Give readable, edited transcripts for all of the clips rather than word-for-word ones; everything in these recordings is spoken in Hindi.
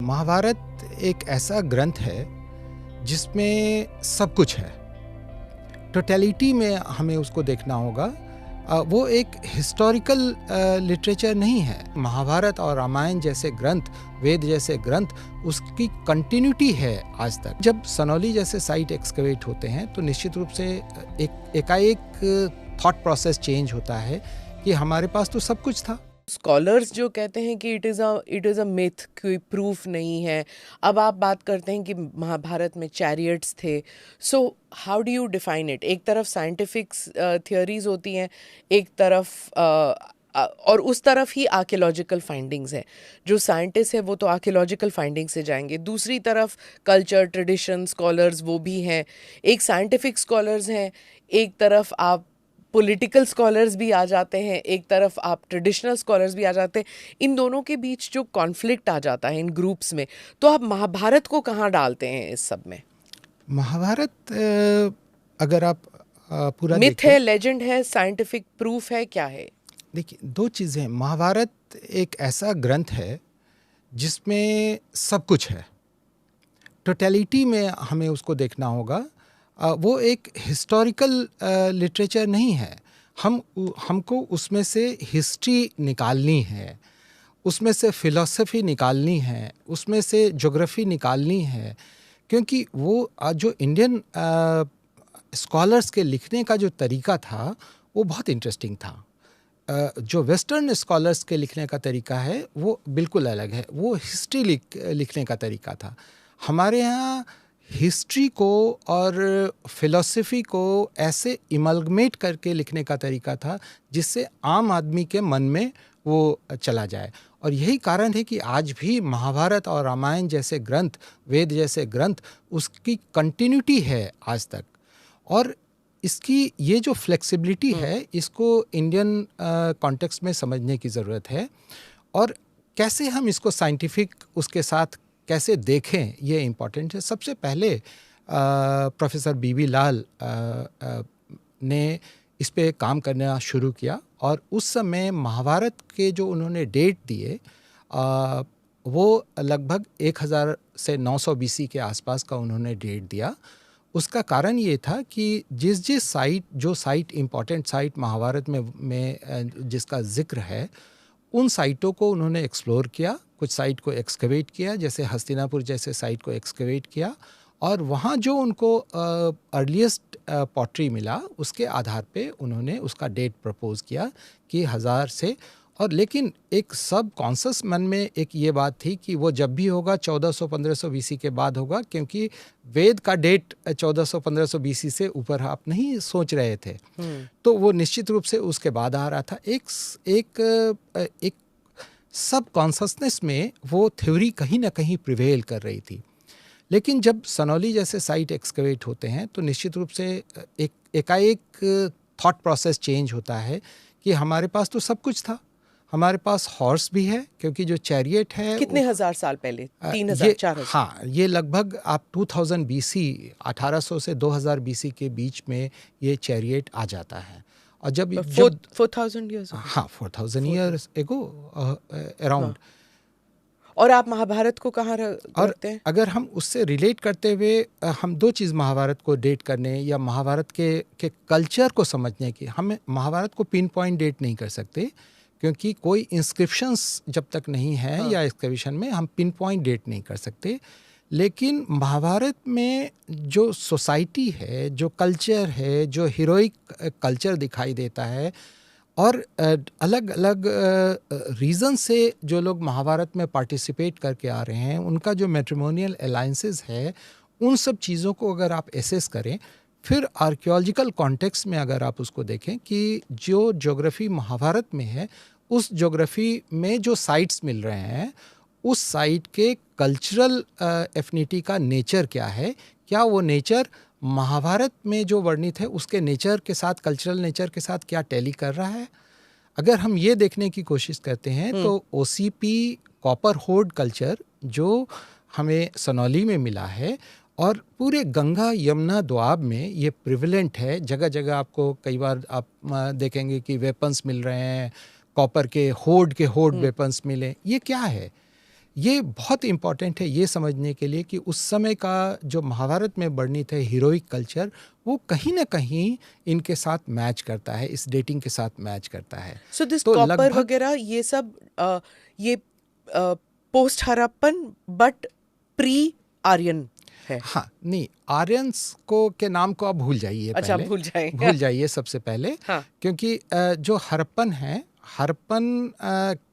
महाभारत एक ऐसा ग्रंथ है जिसमें सब कुछ है। टोटलिटी में हमें उसको देखना होगा। वो एक हिस्टोरिकल लिटरेचर नहीं है। महाभारत और रामायण जैसे ग्रंथ, वेद जैसे ग्रंथ, उसकी कंटिन्यूटी है आज तक। जब सनौली जैसे साइट एक्सकवेट होते हैं तो निश्चित रूप से एकाएक थॉट प्रोसेस चेंज होता है कि हमारे पास तो सब कुछ था। स्कॉलर्स जो कहते हैं कि इट इज़ अ मिथ, कोई प्रूफ नहीं है। अब आप बात करते हैं कि महाभारत में चैरियट्स थे। So how do you define it? एक तरफ साइंटिफिक थियोरीज होती हैं, एक तरफ और उस तरफ ही आर्कियोलॉजिकल फाइंडिंग्स हैं। जो साइंटिस्ट है वो तो आर्कियोलॉजिकल फाइंडिंग्स से जाएंगे, दूसरी तरफ कल्चर, ट्रेडिशन, स्कॉलर्स वो भी हैं। एक साइंटिफिक स्कॉलर्स हैं, एक तरफ आप पॉलिटिकल स्कॉलर्स भी आ जाते हैं, एक तरफ आप ट्रेडिशनल स्कॉलर्स भी आ जाते हैं। इन दोनों के बीच जो कॉन्फ्लिक्ट आ जाता है इन ग्रुप्स में, तो आप महाभारत को कहाँ डालते हैं इस सब में? महाभारत अगर आप पूरा मिथ है, लेजेंड है, साइंटिफिक प्रूफ है, क्या है? देखिए, दो चीज़ें। महाभारत एक ऐसा ग्रंथ है जिसमें सब कुछ है। टोटलिटी में हमें उसको देखना होगा। वो एक हिस्टोरिकल लिटरेचर नहीं है। हमको उसमें से हिस्ट्री निकालनी है, उसमें से फ़िलॉसफ़ी निकालनी है, उसमें से ज्योग्राफी निकालनी है। क्योंकि वो जो इंडियन स्कॉलर्स के लिखने का जो तरीका था वो बहुत इंटरेस्टिंग था। जो वेस्टर्न स्कॉलर्स के लिखने का तरीका है वो बिल्कुल अलग है। वो हिस्ट्री लिखने का तरीका था। हमारे यहाँ हिस्ट्री को और फिलॉसफी को ऐसे इमलगमेट करके लिखने का तरीका था जिससे आम आदमी के मन में वो चला जाए। और यही कारण है कि आज भी महाभारत और रामायण जैसे ग्रंथ, वेद जैसे ग्रंथ, उसकी कंटिन्यूटी है आज तक। और इसकी ये जो फ्लेक्सिबिलिटी है, इसको इंडियन कॉन्टेक्स्ट में समझने की ज़रूरत है। और कैसे हम इसको साइंटिफिक उसके साथ कैसे देखें, ये इम्पॉर्टेंट है। सबसे पहले प्रोफेसर बीबी लाल ने इस पे काम करना शुरू किया और उस समय महाभारत के जो उन्होंने डेट दिए वो लगभग 1000 से 900 बीसी के आसपास का उन्होंने डेट दिया। उसका कारण ये था कि जिस साइट, जो साइट इम्पॉर्टेंट साइट महाभारत में जिसका जिक्र है, उन साइटों को उन्होंने एक्सप्लोर किया। कुछ साइट को एक्सकवेट किया, जैसे हस्तिनापुर जैसे साइट को एक्सकवेट किया, और वहाँ जो उनको अर्लीस्ट पॉटरी मिला उसके आधार पे उन्होंने उसका डेट प्रपोज किया कि 1000 से। और लेकिन एक सब कॉन्शस मन में एक ये बात थी कि वो जब भी होगा 1400-1500 बीसी के बाद होगा, क्योंकि वेद का डेट 1400-1500 बीसी से ऊपर आप नहीं सोच रहे थे। तो वो निश्चित रूप से उसके बाद आ रहा था। एक सब कॉन्शसनेस में वो थ्योरी कहीं ना कहीं प्रिवेल कर रही थी। लेकिन जब सनौली जैसे साइट एक्सकवेट होते हैं तो निश्चित रूप से एकाएक थॉट प्रोसेस चेंज होता है कि हमारे पास तो सब कुछ था। हमारे पास हॉर्स भी है, क्योंकि जो चैरियट है कितने हजार साल पहले? 3000, 4000? हाँ, ये लगभग आप 2000 बीसी, 1800 से 2000 बीसी के बीच में ये चैरियट आ जाता है। और जब 4000 ईयर्स, हाँ, 4000 ईयर्स एगो अराउंड। और आप महाभारत को कहाँ रखते हैं? अगर हम उससे रिलेट करते हुए हम दो चीज़ महाभारत को डेट करने या महाभारत के कल्चर को समझने की, हम महाभारत को पिन पॉइंट डेट नहीं कर सकते, क्योंकि कोई इंस्क्रिप्शंस जब तक नहीं है या एक्सकवेशन में हम पिन पॉइंट डेट नहीं कर सकते। लेकिन महाभारत में जो सोसाइटी है, जो कल्चर है, जो हीरोइक कल्चर दिखाई देता है, और अलग अलग रीज़न से जो लोग महाभारत में पार्टिसिपेट करके आ रहे हैं, उनका जो मैट्रिमोनियल अलायंसेस है, उन सब चीज़ों को अगर आप एसेस करें, फिर आर्कियोलॉजिकल कॉन्टेक्स्ट में अगर आप उसको देखें कि जो ज्योग्राफी महाभारत में है, उस ज्योग्राफी में जो साइट्स मिल रहे हैं, उस साइट के कल्चरल एफिनिटी का नेचर क्या है, क्या वो नेचर महाभारत में जो वर्णित है उसके नेचर के साथ, कल्चरल नेचर के साथ क्या टैली कर रहा है। अगर हम ये देखने की कोशिश करते हैं तो ओसीपी कॉपर होर्ड कल्चर जो हमें सनौली में मिला है और पूरे गंगा यमुना दोआब में ये प्रिविलेंट है। जगह जगह आपको कई बार आप देखेंगे कि वेपन्स मिल रहे हैं, कॉपर के होर्ड वेपन्स मिले। ये क्या है? ये बहुत इम्पॉर्टेंट है ये समझने के लिए कि उस समय का जो महाभारत में वर्णित है हीरोइक कल्चर, वो कहीं ना कहीं इनके साथ मैच करता है, इस डेटिंग के साथ मैच करता है। सो दिस तो कॉपर लगभग वगैरह ये सब ये post Harappan but pre Aryan है। हाँ, नहीं, आर्यंस को के नाम को आप भूल जाइए। अच्छा, पहले भूल जाइए सबसे पहले। हाँ। क्योंकि जो हड़प्पन है, हड़प्पन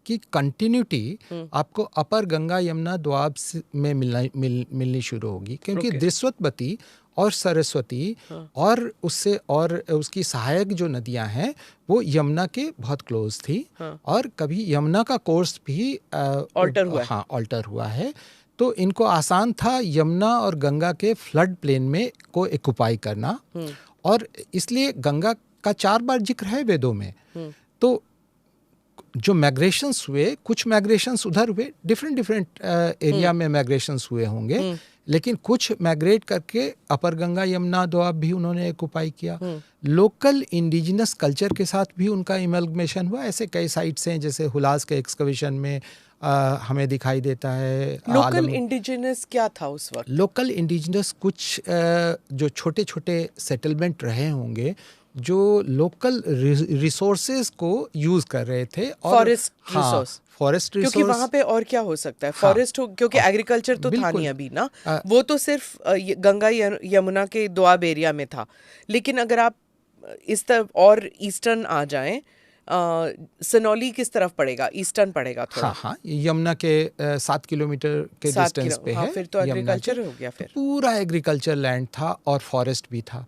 की कंटिन्यूटी आपको अपर गंगा यमुना दोआब में मिलनी शुरू होगी, क्योंकि Okay. दृश्वतवती और सरस्वती और उससे और उसकी सहायक जो नदियां हैं वो यमुना के बहुत क्लोज थी। और कभी यमुना का कोर्स भी ऑल्टर हुआ है। हाँ, ऑल्टर हुआ है। तो इनको आसान था यमुना और गंगा के फ्लड प्लेन में को एक्युपाई करना, और इसलिए गंगा का 4 बार जिक्र है वेदों में। तो जो माइग्रेशंस हुए, कुछ माइग्रेशंस उधर हुए, डिफरेंट एरिया में माइग्रेशंस हुए होंगे, लेकिन कुछ माइग्रेट करके अपर गंगा यमुना दोआब भी उन्होंने एक्युपाई किया। लोकल इंडिजिनस कल्चर के साथ भी उनका इमल्गमेशन हुआ। ऐसे कई साइट्स हैं, जैसे हुलास के एक्सकवेशन में हमें दिखाई देता है। लोकल इंडिजिनस क्या था उस वक्त? लोकल इंडिजिनस कुछ जो छोटे छोटे सेटलमेंट रहे होंगे जो लोकल रिसोर्सेज को यूज कर रहे थे, और फॉरेस्ट रिसोर्स, फॉरेस्ट रिसोर्स, क्योंकि वहां पे और क्या हो सकता है, फॉरेस्ट हो, क्योंकि एग्रीकल्चर तो था नहीं अभी ना, वो तो सिर्फ गंगा यमुना के दोआब एरिया में था। लेकिन अगर आप इस तरफ और ईस्टर्न आ जाएं, सनौली किस तरफ पड़ेगा? ईस्टर्न पड़ेगा थोड़ा। हाँ, यमुना के 7 किलोमीटर के डिस्टेंस पे हाँ, है। फिर तो एग्रीकल्चर हो गया। फिर पूरा एग्रीकल्चर लैंड था और फॉरेस्ट भी था।